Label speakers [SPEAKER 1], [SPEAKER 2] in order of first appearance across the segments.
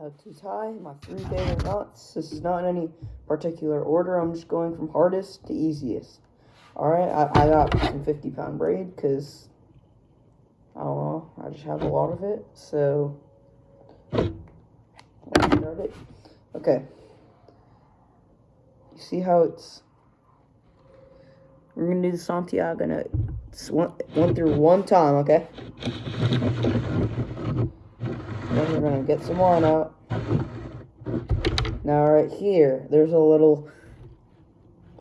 [SPEAKER 1] how to tie my 3 favorite knots. This is not in any particular order. I'm just going from hardest to easiest. Alright, I got some 50-pound braid because, I don't know, I just have a lot of it. So, let's start it. Okay. You see how it's... We're going to do the Santiago knot. It's one through one time, okay? Then we're going to get some line out. Now, right here, there's a little...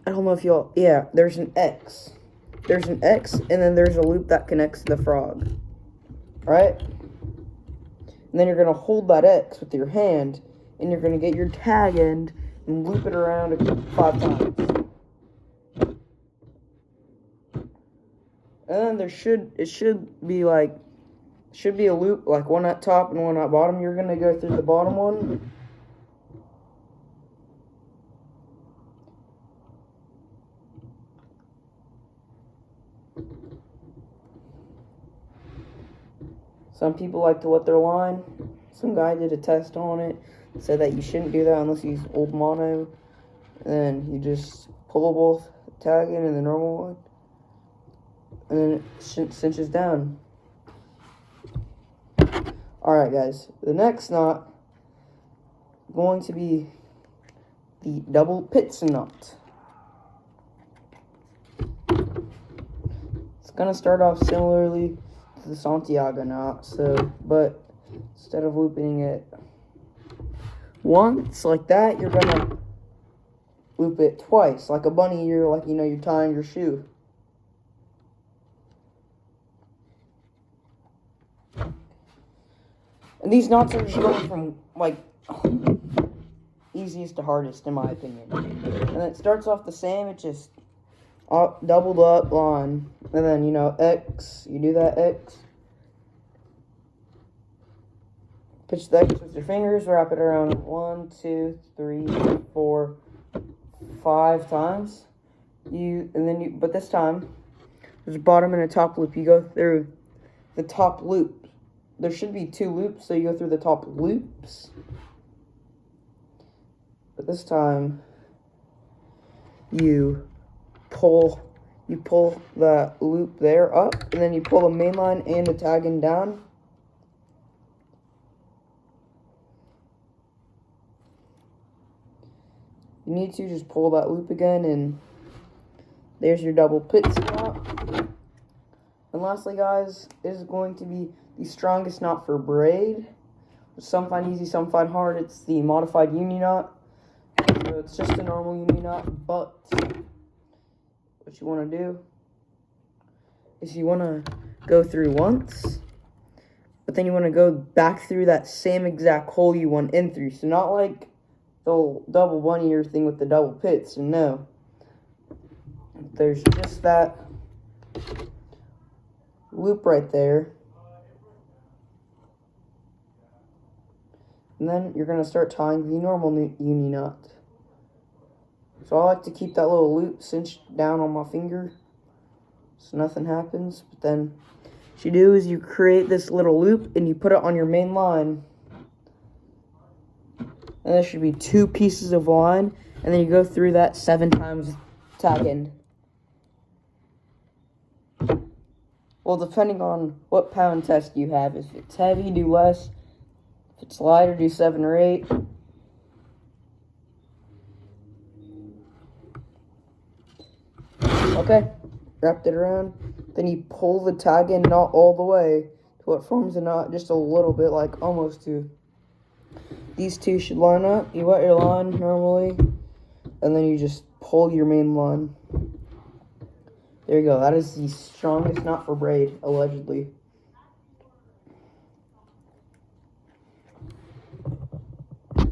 [SPEAKER 1] I don't know if y'all... Yeah, there's an X. There's an X, and then there's a loop that connects to the frog. Right? And then you're going to hold that X with your hand, and you're going to get your tag end and loop it around 5 times. And then it should be a loop, like one at top and one at bottom. You're going to go through the bottom one. Some people like to wet their line. Some guy did a test on it. Said that you shouldn't do that unless you use old mono. And then you just pull both tag in and the normal one. And then it cinches down. Alright guys, the next knot is going to be the double Pitson knot. It's going to start off similarly to the Santiago knot, but instead of looping it once like that, you're going to loop it twice, like a bunny ear, like you're tying your shoe. And these knots are just going from, easiest to hardest, in my opinion. And it starts off the same, it's just doubled up line. And then, X, you do that X. Pitch the X with your fingers, wrap it around 1, 2, 3, 4, 5 times. But this time, there's a bottom and a top loop. You go through the top loop. There should be 2 loops, so you go through the top loops. But this time, you pull that loop there up, and then you pull the main line and the tagging down. You need to just pull that loop again, and there's your double Pitson knot. And lastly, guys, this is going to be the strongest knot for braid. Some find easy, some find hard. It's the modified uni knot. So it's just a normal uni knot, but what you want to do is you want to go through once, but then you want to go back through that same exact hole you went in through. So not like the double bunny ear thing with the double pits. No. There's just that loop right there. And then you're going to start tying the normal uni knot. So I like to keep that little loop cinched down on my finger so nothing happens. But then what you do is you create this little loop and you put it on your main line. And there should be 2 pieces of line. And then you go through that 7 times tag end. Well, depending on what pound test you have. If it's heavy, do less. If it's lighter, do 7 or 8. Okay, wrapped it around. Then you pull the tag end knot all the way till it forms a knot just a little bit, like almost to. These 2 should line up. You wet your line normally, and then you just pull your main line. There you go. That is the strongest knot for braid, allegedly.